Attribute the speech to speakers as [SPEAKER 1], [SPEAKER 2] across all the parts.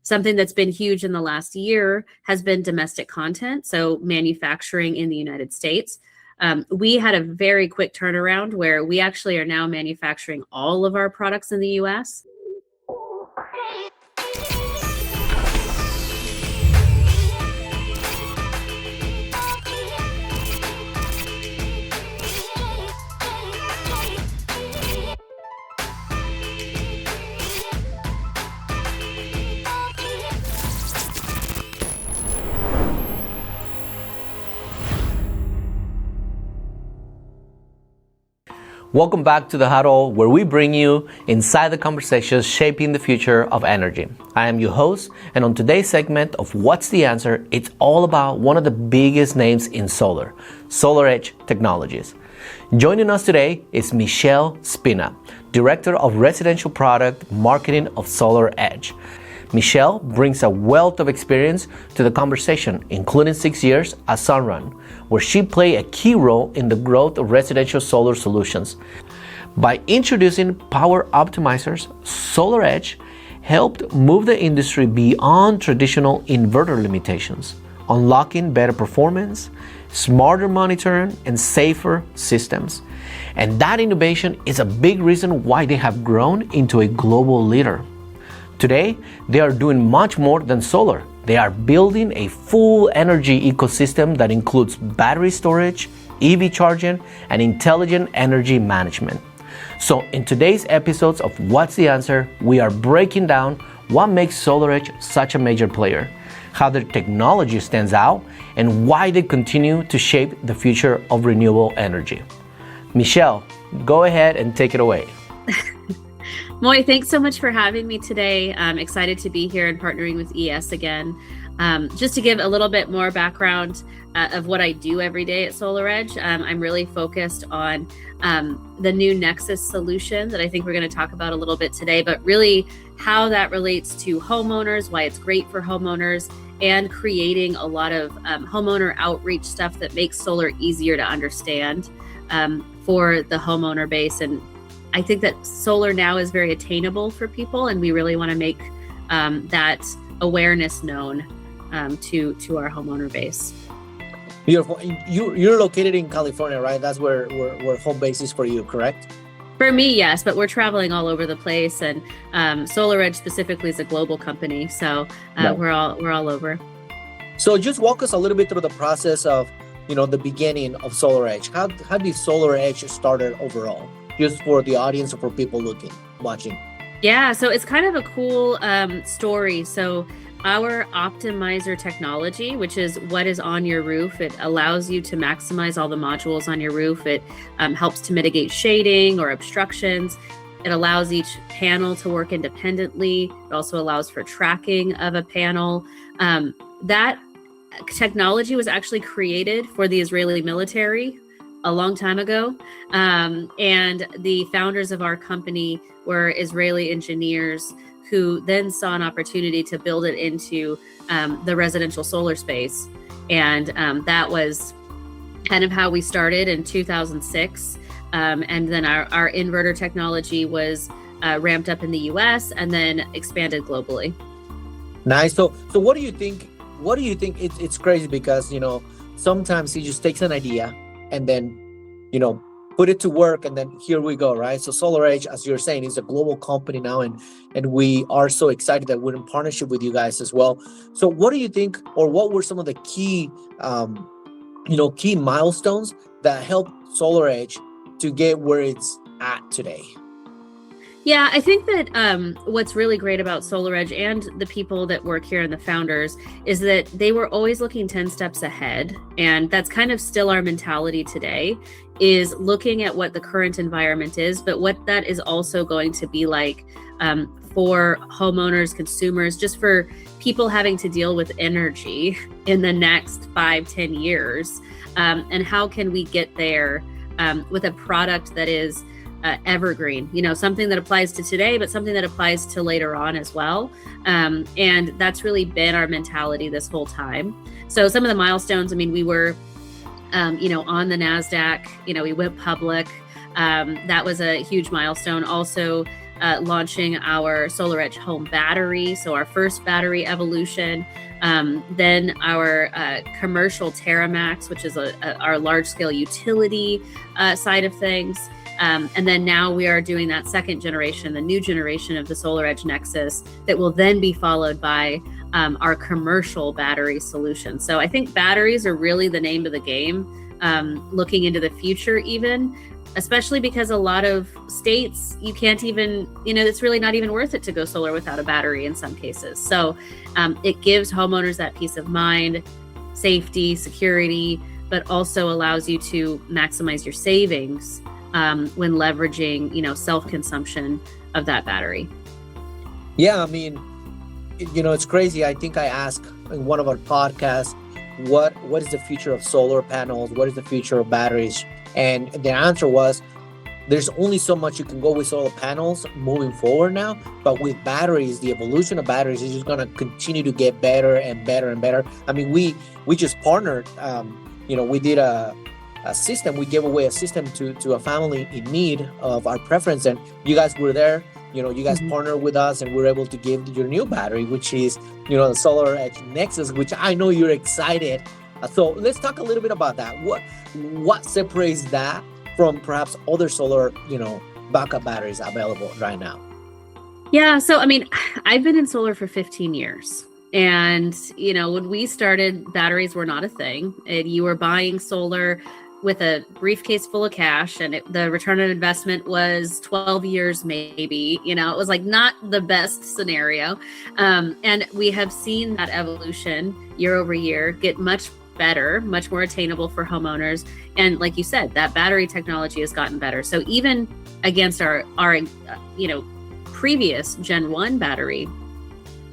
[SPEAKER 1] Something that's been huge in the last year has been domestic content, so manufacturing in the United States. We had a very quick turnaround where we actually are now manufacturing all of our products in the US.
[SPEAKER 2] Welcome back to The Huddle, where we bring you inside the conversations shaping the future of energy. I am your host, and on today's segment of What's the Answer, it's all about one of the biggest names in solar, SolarEdge Technologies. Joining us today is Michelle Spina, Director of Residential Product Marketing of SolarEdge. Michelle brings a wealth of experience to the conversation, including 6 years at Sunrun, where she played a key role in the growth of residential solar solutions. By introducing power optimizers, SolarEdge helped move the industry beyond traditional inverter limitations, unlocking better performance, smarter monitoring, and safer systems. And that innovation is a big reason why they have grown into a global leader. Today, they are doing much more than solar. They are building a full energy ecosystem that includes battery storage, EV charging, and intelligent energy management. So in today's episodes of What's the Answer, we are breaking down what makes SolarEdge such a major player, how their technology stands out, and why they continue to shape the future of renewable energy. Michelle, go ahead and take it away.
[SPEAKER 1] Moy, thanks so much for having me today. I'm excited to be here and partnering with ES again. Just to give a little bit more background of what I do every day at SolarEdge, I'm really focused on the new Nexus solution that I think we're going to talk about a little bit today, but really how that relates to homeowners, why it's great for homeowners, and creating a lot of homeowner outreach stuff that makes solar easier to understand for the homeowner base. And I think that solar now is very attainable for people, and we really want to make that awareness known to our homeowner base.
[SPEAKER 3] Beautiful. You're located in California, right? That's where home base is for you, correct?
[SPEAKER 1] For me, yes, but we're traveling all over the place, and SolarEdge specifically is a global company, so we're all over.
[SPEAKER 3] So just walk us a little bit through the process of, the beginning of SolarEdge. How did SolarEdge started overall? Just for the audience or for people watching?
[SPEAKER 1] Yeah, so it's kind of a cool story. So our optimizer technology, which is what is on your roof, it allows you to maximize all the modules on your roof. It helps to mitigate shading or obstructions. It allows each panel to work independently. It also allows for tracking of a panel. That technology was actually created for the Israeli military a long time ago. And the founders of our company were Israeli engineers who then saw an opportunity to build it into the residential solar space. And that was kind of how we started in 2006. And then our inverter technology was ramped up in the US and then expanded globally.
[SPEAKER 3] Nice. So what do you think? It's crazy because, sometimes it just takes an idea and then, put it to work, and then here we go, right? So SolarEdge, as you're saying, is a global company now, and we are so excited that we're in partnership with you guys as well. So what do you think, or what were some of the key, key milestones that helped SolarEdge to get where it's at today?
[SPEAKER 1] Yeah, I think that what's really great about SolarEdge and the people that work here and the founders is that they were always looking 10 steps ahead. And that's kind of still our mentality today, is looking at what the current environment is, but what that is also going to be like for homeowners, consumers, just for people having to deal with energy in the next 5-10 years. And how can we get there with a product that is evergreen, something that applies to today, but something that applies to later on as well. And that's really been our mentality this whole time. So some of the milestones, we were, on the NASDAQ, we went public. That was a huge milestone. Also, launching our SolarEdge home battery, so our first battery evolution. Then our commercial TerraMax, which is our large-scale utility side of things. And then now we are doing that second generation, the new generation of the SolarEdge Nexus, that will then be followed by our commercial battery solution. So I think batteries are really the name of the game, looking into the future even, especially because a lot of states, you can't even, it's really not even worth it to go solar without a battery in some cases. So it gives homeowners that peace of mind, safety, security, but also allows you to maximize your savings when leveraging, self-consumption of that battery.
[SPEAKER 3] Yeah, I mean, it's crazy. I think I asked in one of our podcasts, what is the future of solar panels? What is the future of batteries? And the answer was, there's only so much you can go with solar panels moving forward now. But with batteries, the evolution of batteries is just going to continue to get better and better and better. I mean, we just partnered, we did a system. We gave away a system to a family in need of our preference. And you guys were there. You guys partnered with us, and we're able to give your new battery, which is, the SolarEdge Nexus, which I know you're excited. So let's talk a little bit about that. What separates that from perhaps other solar, backup batteries available right now?
[SPEAKER 1] Yeah. So, I mean, I've been in solar for 15 years. And, when we started, batteries were not a thing. You were buying solar with a briefcase full of cash, and the return on investment was 12 years, maybe. It was like not the best scenario. And we have seen that evolution year over year get much better, much more attainable for homeowners. And like you said, that battery technology has gotten better. So even against our previous Gen 1 battery,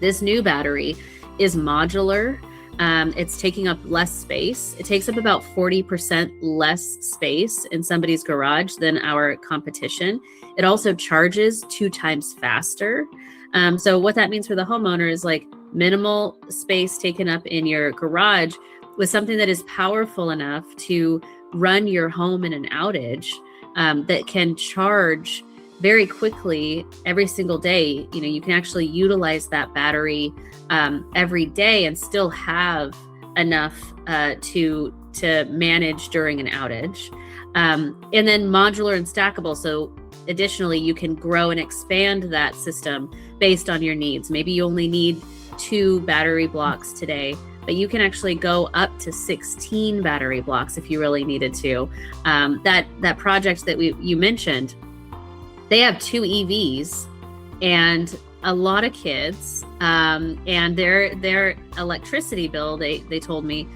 [SPEAKER 1] this new battery is modular. It's taking up less space. It takes up about 40% less space in somebody's garage than our competition. It also charges 2 times faster. So what that means for the homeowner is like minimal space taken up in your garage with something that is powerful enough to run your home in an outage, that can charge very quickly every single day. You can actually utilize that battery every day and still have enough to manage during an outage. And then modular and stackable. So additionally, you can grow and expand that system based on your needs. Maybe you only need 2 battery blocks today, but you can actually go up to 16 battery blocks if you really needed to. That project that you mentioned, they have 2 EVs and a lot of kids, and their electricity bill, they told me,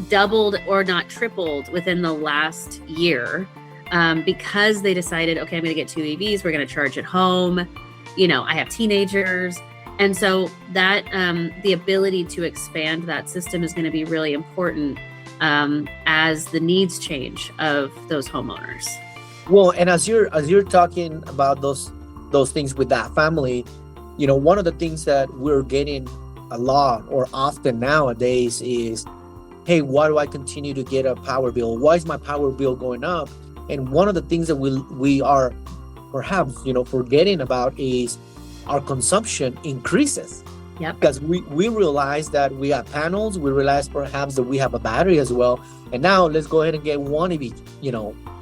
[SPEAKER 1] doubled or not tripled within the last year, because they decided, okay, I'm going to get 2 EVs. We're going to charge at home. I have teenagers. And so that the ability to expand that system is going to be really important as the needs change of those homeowners.
[SPEAKER 3] Well, and as you're talking about those things with that family, one of the things that we're getting a lot or often nowadays is, hey, why do I continue to get a power bill? Why is my power bill going up? And one of the things that we are perhaps forgetting about is our consumption increases.
[SPEAKER 1] Yep.
[SPEAKER 3] Because we realize that we have panels, we realize perhaps that we have a battery as well. And now let's go ahead and get one EV,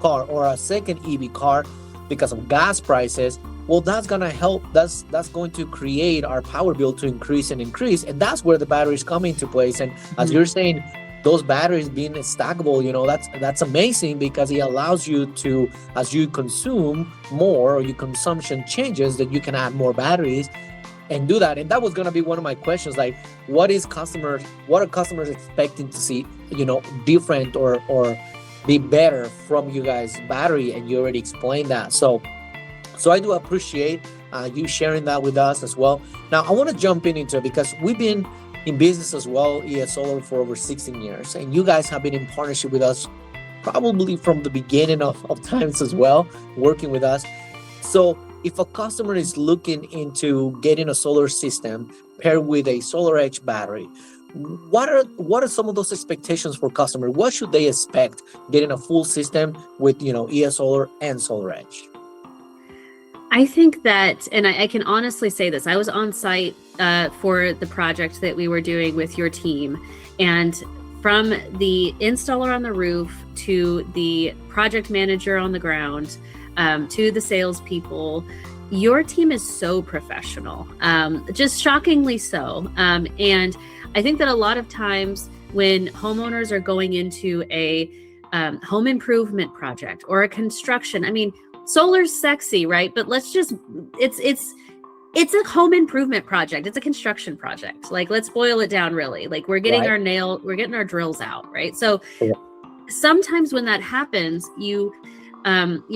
[SPEAKER 3] car or a second EV car because of gas prices. Well, that's going to help. That's going to create our power bill to increase. And that's where the batteries come into place. And as you're saying, those batteries being stackable, that's amazing because it allows you to, as you consume more or your consumption changes, that you can add more batteries and do that. And that was going to be one of my questions, like what are customers expecting to see, different or be better from you guys' battery? And you already explained that. So I do appreciate you sharing that with us as well. Now I want to jump into it because we've been in business as well, ES Solar, for over 16 years. And you guys have been in partnership with us probably from the beginning of times as well, working with us. So if a customer is looking into getting a solar system paired with a SolarEdge battery, what are some of those expectations for customers? What should they expect getting a full system with ES Solar and SolarEdge?
[SPEAKER 1] I think that, and I can honestly say this, I was on site for the project that we were doing with your team. And from the installer on the roof to the project manager on the ground, to the salespeople, your team is so professional, just shockingly so. And I think that a lot of times when homeowners are going into a home improvement project or a construction, I mean, solar's sexy, right? But it's a home improvement project. It's a construction project. Like, let's boil it down really. Like, we're getting
[SPEAKER 3] Right.
[SPEAKER 1] we're getting our drills out, right? So
[SPEAKER 3] Yeah.
[SPEAKER 1] sometimes when that happens, you're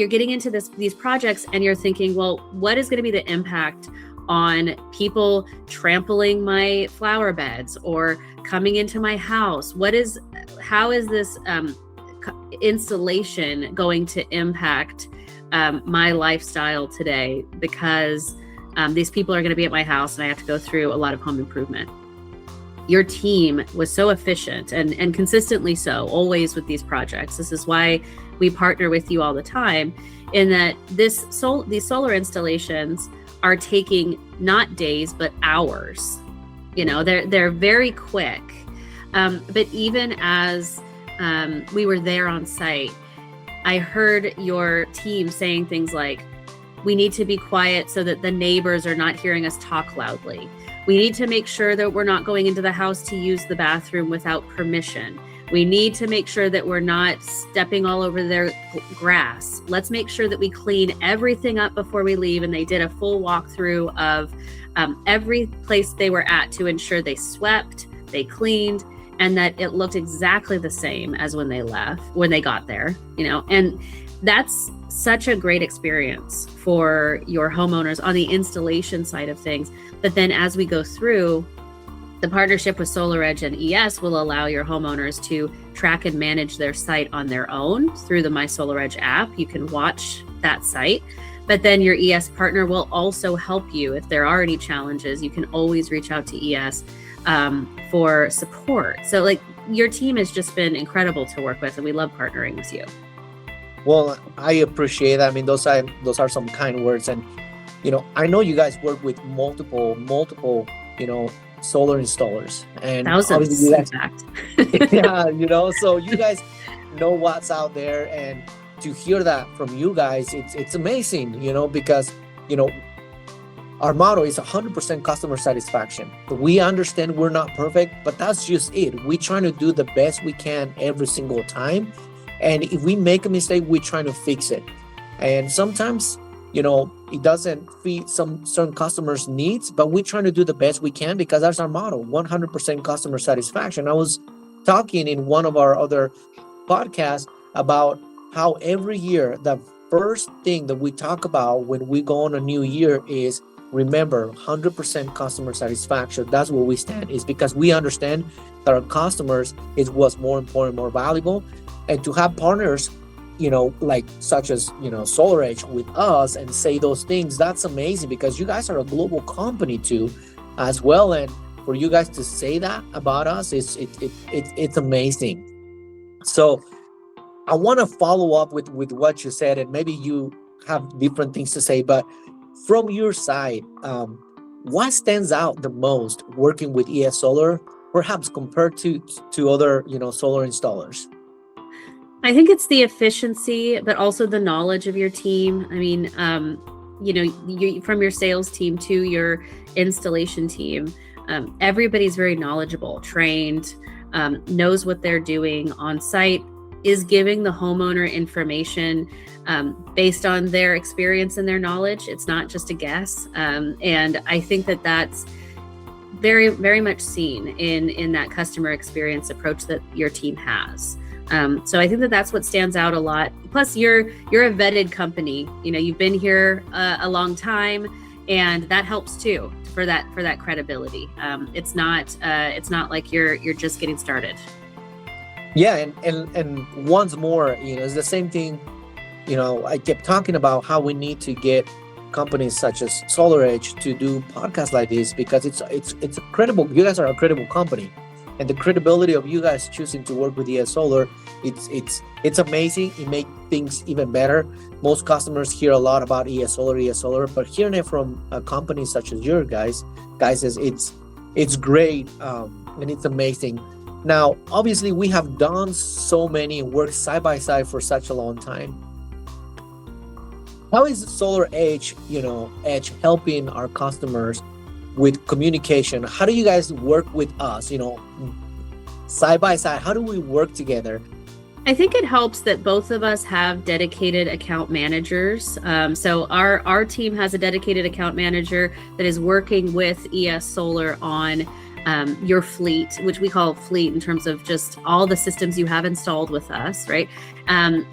[SPEAKER 1] getting into these projects and you're thinking, well, what is going to be the impact on people trampling my flower beds or coming into my house? How is this installation going to impact my lifestyle today? Because these people are going to be at my house and I have to go through a lot of home improvement. Your team was so efficient and consistently so, always with these projects. This is why we partner with you all the time, in that these solar installations are taking not days, but hours. You know, they're very quick. But even as we were there on site, I heard your team saying things like, we need to be quiet so that the neighbors are not hearing us talk loudly. We need to make sure that we're not going into the house to use the bathroom without permission. We need to make sure that we're not stepping all over their grass. Let's make sure that we clean everything up before we leave. And they did a full walkthrough of every place they were at to ensure they swept, they cleaned, and that it looked exactly the same as when they got there, you know. And that's such a great experience for your homeowners on the installation side of things. But then as we go through, the partnership with SolarEdge and ES will allow your homeowners to track and manage their site on their own through the My SolarEdge app. You can watch that site, but then your ES partner will also help you. If there are any challenges, you can always reach out to ES for support. So like, your team has just been incredible to work with, and we love partnering with you.
[SPEAKER 3] Well, I appreciate that. I mean, those are some kind words. And, you know, I know you guys work with multiple, you know, solar installers. And
[SPEAKER 1] Thousands,
[SPEAKER 3] you
[SPEAKER 1] in
[SPEAKER 3] guys,
[SPEAKER 1] fact.
[SPEAKER 3] yeah, you know, so you guys know what's out there. And to hear that from you guys, it's amazing, you know, because, you know, our motto is 100% customer satisfaction. We understand we're not perfect, but that's just it. We're trying to do the best we can every single time. And if we make a mistake, we're trying to fix it. And sometimes, you know, it doesn't fit some certain customers' needs, but we're trying to do the best we can because that's our motto, 100% customer satisfaction. I was talking in one of our other podcasts about how every year, the first thing that we talk about when we go on a new year is, remember, 100% customer satisfaction. That's where we stand, is because we understand that our customers is what's more important, more valuable. And to have partners, you know, like such as, you know, SolarEdge with us and say those things, that's amazing because you guys are a global company too, as well. And for you guys to say that about us, it's amazing. So I want to follow up with what you said, and maybe you have different things to say, but from your side, what stands out the most working with ES Solar, perhaps compared to other, you know, solar installers?
[SPEAKER 1] I think it's the efficiency, but also the knowledge of your team. I mean, you know, from your sales team to your installation team, everybody's very knowledgeable, trained, knows what they're doing on site, is giving the homeowner information based on their experience and their knowledge. It's not just a guess. And I think that that's very, very much seen in that customer experience approach that your team has. So I think that that's what stands out a lot. Plus, you're a vetted company. You know, you've been here a long time, and that helps too for that credibility. It's not like you're just getting started.
[SPEAKER 3] Yeah, and once more, you know, it's the same thing. You know, I kept talking about how we need to get companies such as SolarEdge to do podcasts like this because it's a credible. You guys are a credible company, and the credibility of you guys choosing to work with ES Solar, it's amazing. It makes things even better. Most customers hear a lot about ES Solar, but hearing it from a company such as your guys, it's great, and it's amazing. Now, obviously, we have done so many work side by side for such a long time. How is SolarEdge, Edge helping our customers with communication? How do you guys work with us, side by side? How do we work together?
[SPEAKER 1] I think it helps that both of us have dedicated account managers. So our team has a dedicated account manager that is working with ES Solar on your fleet, which we call fleet in terms of just all the systems you have installed with us, right?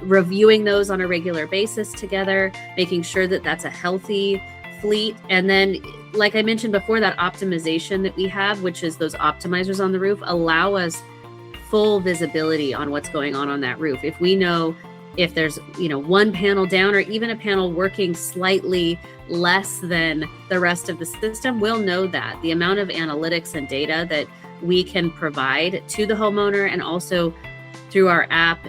[SPEAKER 1] Reviewing those on a regular basis together, making sure that that's a healthy fleet. And then, like I mentioned before, that optimization that we have, which is those optimizers on the roof, allow us full visibility on what's going on that roof. If we know if there's one panel down or even a panel working slightly less than the rest of the system, we'll know that. The amount of analytics and data that we can provide to the homeowner and also through our app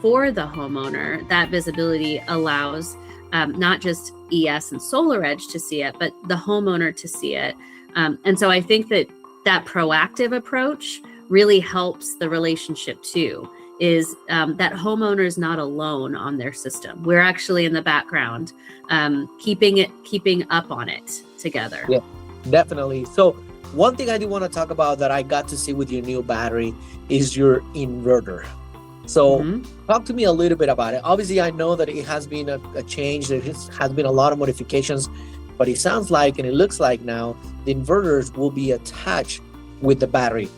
[SPEAKER 1] for the homeowner, that visibility allows not just ES and SolarEdge to see it, but the homeowner to see it. And so I think that proactive approach really helps the relationship too, is that homeowner is not alone on their system. We're actually in the background, keeping up on it together.
[SPEAKER 3] Yeah, definitely. So one thing I do want to talk about that I got to see with your new battery is your inverter. So talk to me a little bit about it. Obviously, I know that it has been a change. There has been a lot of modifications, but it sounds like, and it looks like now, the inverters will be attached with the battery,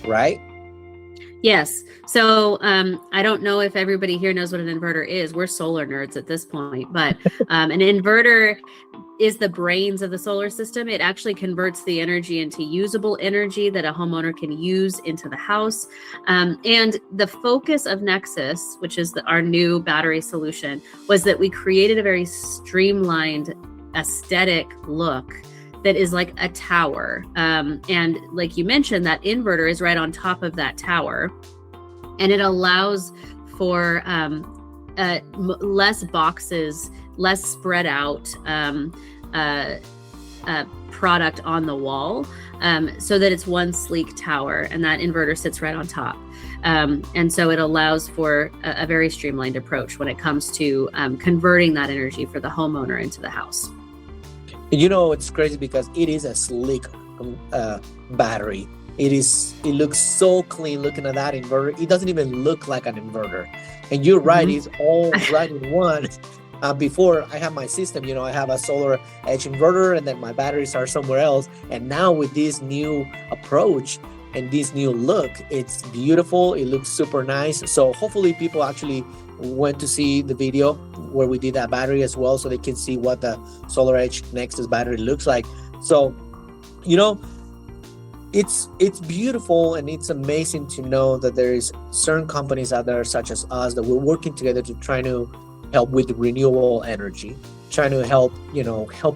[SPEAKER 3] right?
[SPEAKER 1] Yes. So I don't know if everybody here knows what an inverter is. We're solar nerds at this point, but an inverter is the brains of the solar system. It actually converts the energy into usable energy that a homeowner can use into the house. And the focus of Nexus, which is our new battery solution, was that we created a very streamlined aesthetic look that is like a tower. And like you mentioned, that inverter is right on top of that tower. And it allows for less boxes, less spread out product on the wall, so that it's one sleek tower, and that inverter sits right on top. And so it allows for a very streamlined approach when it comes to converting that energy for the homeowner into the house.
[SPEAKER 3] It's crazy because it is a sleek battery. It looks so clean looking at that inverter. It doesn't even look like an inverter. And you're right, it's all right in one. Before I have my system, I have a SolarEdge inverter and then my batteries are somewhere else. And now with this new approach and this new look, it's beautiful. It looks super nice. So hopefully people actually went to see the video where we did that battery as well, so they can see what the SolarEdge Nexus battery looks like. So, it's beautiful, and it's amazing to know that there is certain companies out there such as us that we're working together to try to help with renewable energy, trying to help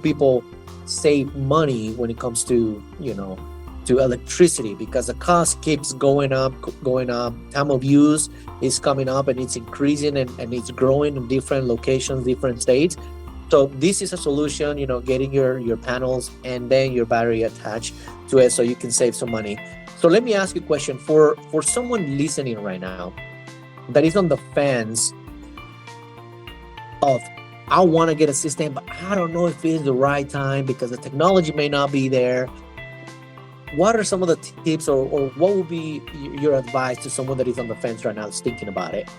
[SPEAKER 3] people save money when it comes to to electricity, because the cost keeps going up. Time of use is coming up, and it's increasing, and it's growing in different locations, different states. So this is a solution, getting your panels and then your battery attached to it so you can save some money. So let me ask you a question for someone listening right now that is on the fence of, I want to get a system, but I don't know if it's the right time because the technology may not be there. What are some of the tips, or what would be your advice to someone that is on the fence right now that's thinking about it?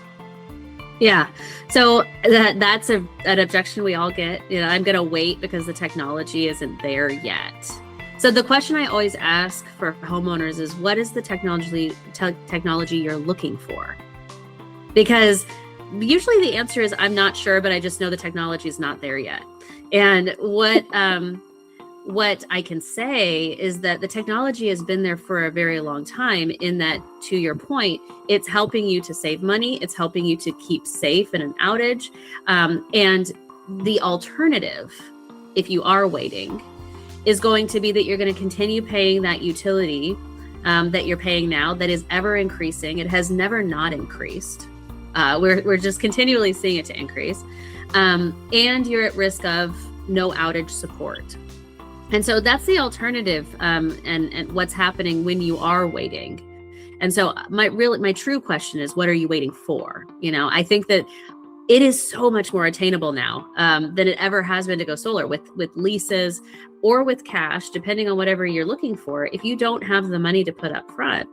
[SPEAKER 1] Yeah. So that's an objection we all get. I'm going to wait because the technology isn't there yet. So the question I always ask for homeowners is, what is the technology you're looking for? Because usually the answer is, I'm not sure, but I just know the technology is not there yet. And what I can say is that the technology has been there for a very long time, in that, to your point, it's helping you to save money. It's helping you to keep safe in an outage. And the alternative, if you are waiting, is going to be that you're going to continue paying that utility that you're paying now that is ever increasing. It has never not increased. We're just continually seeing it to increase. And you're at risk of no outage support. And so that's the alternative, and what's happening when you are waiting. And so my true question is, what are you waiting for? I think that it is so much more attainable now than it ever has been to go solar with leases or with cash, depending on whatever you're looking for. If you don't have the money to put up front,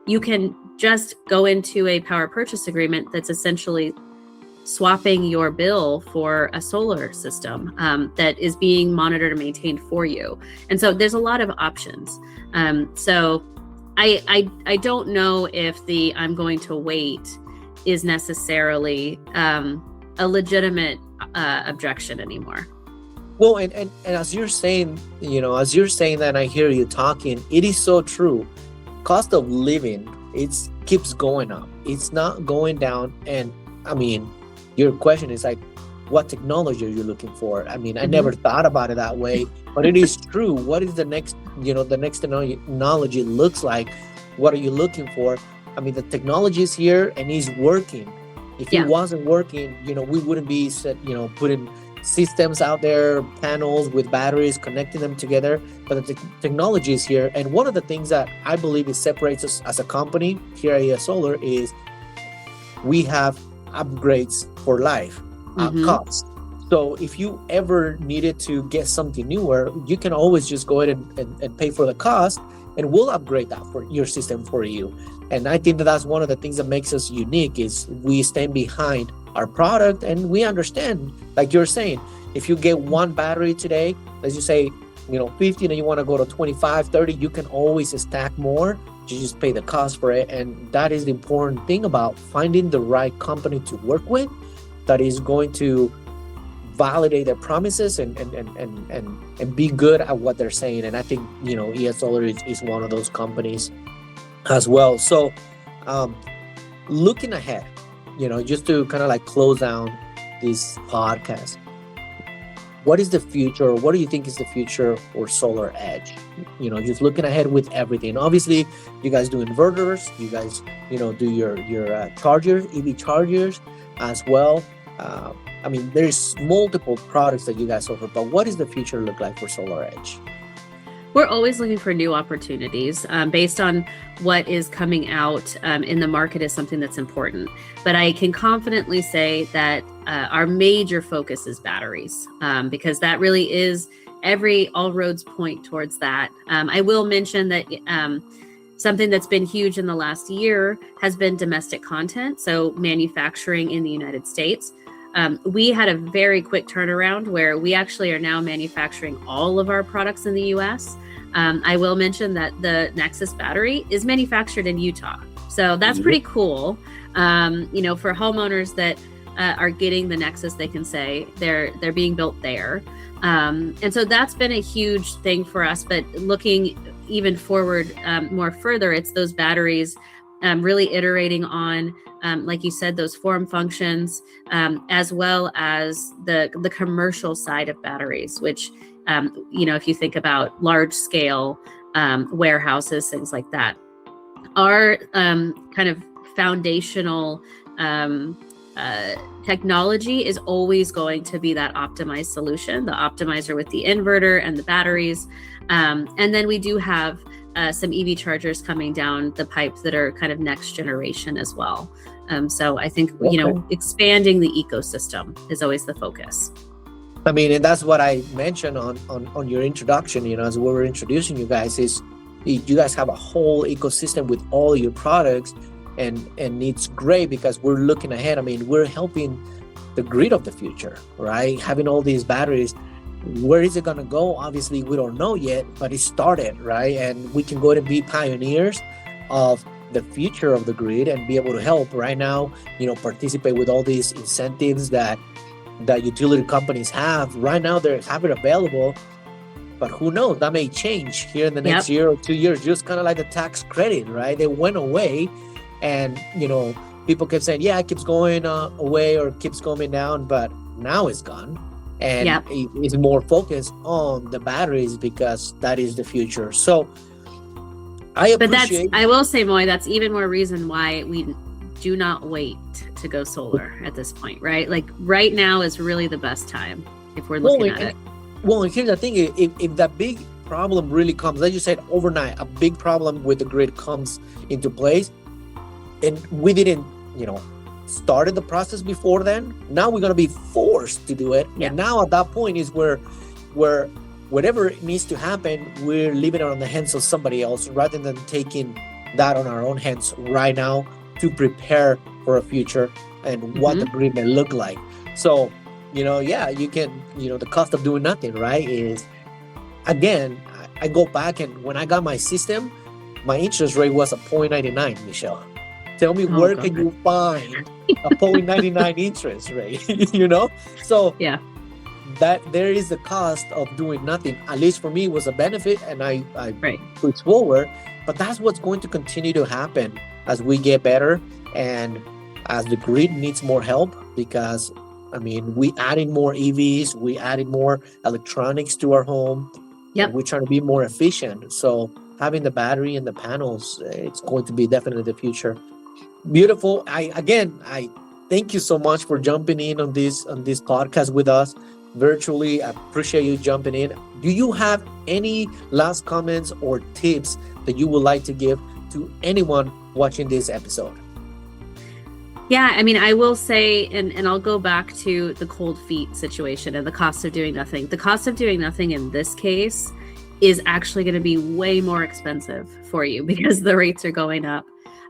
[SPEAKER 1] you can just go into a power purchase agreement that's essentially swapping your bill for a solar system that is being monitored and maintained for you. And so there's a lot of options. So I don't know if the I'm going to wait is necessarily a legitimate objection anymore.
[SPEAKER 3] Well, and as you're saying, that, and I hear you talking, it is so true. Cost of living, it keeps going up. It's not going down. And I mean, your question is like, what technology are you looking for? I mean, I never thought about it that way, but it is true. What is the next technology looks like? What are you looking for? I mean, the technology is here and is working. If it wasn't working, we wouldn't be putting systems out there, panels with batteries, connecting them together. But the technology is here. And one of the things that I believe it separates us as a company here at ES Solar is we have upgrades for life cost. So if you ever needed to get something newer, you can always just go ahead and pay for the cost, and we'll upgrade that for your system for you. And I think that's one of the things that makes us unique is we stand behind our product, and we understand, like you're saying, if you get one battery today, let's just say 50, and you want to go to 25, 30, you can always stack more. You just pay the cost for it. And that is the important thing about finding the right company to work with that is going to validate their promises and be good at what they're saying. And I think ES Solar is one of those companies as well. So looking ahead, just to kind of like close down this podcast, what is the future, or what do you think is the future for SolarEdge? Just looking ahead with everything. Obviously, you guys do inverters, you guys, do your chargers, EV chargers as well. I mean, there's multiple products that you guys offer, but what does the future look like for SolarEdge?
[SPEAKER 1] We're always looking for new opportunities based on what is coming out in the market is something that's important. But I can confidently say that our major focus is batteries because that really is all roads point towards that. I will mention that something that's been huge in the last year has been domestic content, so manufacturing in the United States. We had a very quick turnaround where we actually are now manufacturing all of our products in the US. I will mention that the Nexus battery is manufactured in Utah. So that's pretty cool. For homeowners that are getting the Nexus, they can say they're being built there. And so that's been a huge thing for us. But looking even forward more further, it's those batteries really iterating on, like you said, those form functions, as well as the commercial side of batteries, which, if you think about large scale warehouses, things like that, our kind of foundational technology is always going to be that optimized solution, the optimizer with the inverter and the batteries. And then we do have some EV chargers coming down the pipe that are kind of next generation as well. So I think, expanding the ecosystem is always the focus.
[SPEAKER 3] I mean, and that's what I mentioned on your introduction, as we were introducing you guys, is you guys have a whole ecosystem with all your products, and it's great because we're looking ahead. I mean, we're helping the grid of the future, right? Having all these batteries, where is it going to go? Obviously, we don't know yet, but it started, right? And we can go to be pioneers of the future of the grid and be able to help right now, participate with all these incentives that utility companies have. Right now, they have it available, but who knows? That may change here in the next year or 2 years, just kind of like the tax credit, right? They went away, and, people kept saying, it keeps going away or keeps going down, but now it's gone. And it's more focused on the batteries because that is the future. So I
[SPEAKER 1] But
[SPEAKER 3] appreciate.
[SPEAKER 1] I will say, Moy, that's even more reason why we do not wait to go solar at this point, right? Like right now is really the best time if we're looking at it.
[SPEAKER 3] Well, here's the thing: if that big problem really comes, as you said, overnight, a big problem with the grid comes into place, and we didn't, started the process before then. Now we're gonna be forced to do it, and now at that point is where whatever needs to happen, we're leaving it on the hands of somebody else rather than taking that on our own hands right now to prepare for a future and what the grid may look like. So, you can, the cost of doing nothing, right? Is again, I go back and when I got my system, my interest rate was a 0.99, Michelle. Tell me where can you find a 0.99 interest rate? So
[SPEAKER 1] yeah.
[SPEAKER 3] That there is the cost of doing nothing. At least for me, it was a benefit, and I pushed forward. But that's what's going to continue to happen as we get better and as the grid needs more help. Because we added more EVs, we added more electronics to our home.
[SPEAKER 1] Yep.
[SPEAKER 3] We're trying to be more efficient. So having the battery and the panels, it's going to be definitely the future. Beautiful. I thank you so much for jumping in on this podcast with us virtually. I appreciate you jumping in. Do you have any last comments or tips that you would like to give to anyone watching this episode?
[SPEAKER 1] Yeah, I will say, and I'll go back to the cold feet situation and the cost of doing nothing. The cost of doing nothing in this case is actually going to be way more expensive for you because the rates are going up.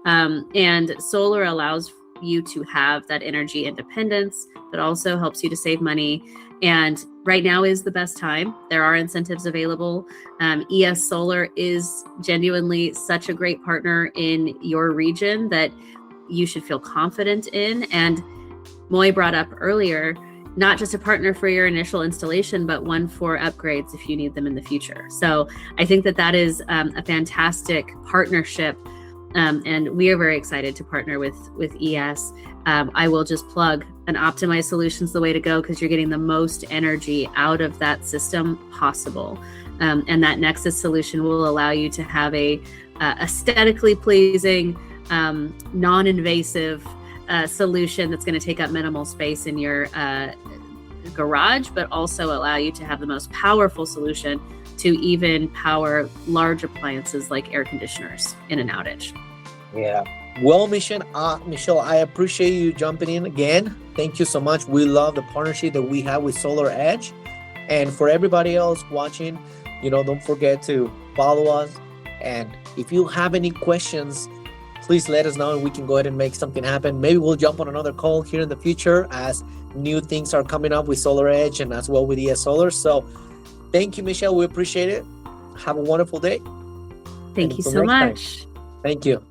[SPEAKER 1] And solar allows you to have that energy independence, but also helps you to save money. And right now is the best time. There are incentives available. ES Solar is genuinely such a great partner in your region that you should feel confident in. And Moy brought up earlier, not just a partner for your initial installation, but one for upgrades if you need them in the future. So I think that is a fantastic partnership. And we are very excited to partner with ES. I will just plug an optimized solution is the way to go because you're getting the most energy out of that system possible. And that Nexus solution will allow you to have a aesthetically pleasing, non-invasive solution that's going to take up minimal space in your garage, but also allow you to have the most powerful solution to even power large appliances like air conditioners in an outage.
[SPEAKER 3] Yeah. Well, Michelle, I appreciate you jumping in again. Thank you so much. We love the partnership that we have with SolarEdge. And for everybody else watching, don't forget to follow us. And if you have any questions, please let us know and we can go ahead and make something happen. Maybe we'll jump on another call here in the future as new things are coming up with SolarEdge and as well with ES Solar. So thank you, Michelle. We appreciate it. Have a wonderful day.
[SPEAKER 1] Thank you so much.
[SPEAKER 3] Thank you.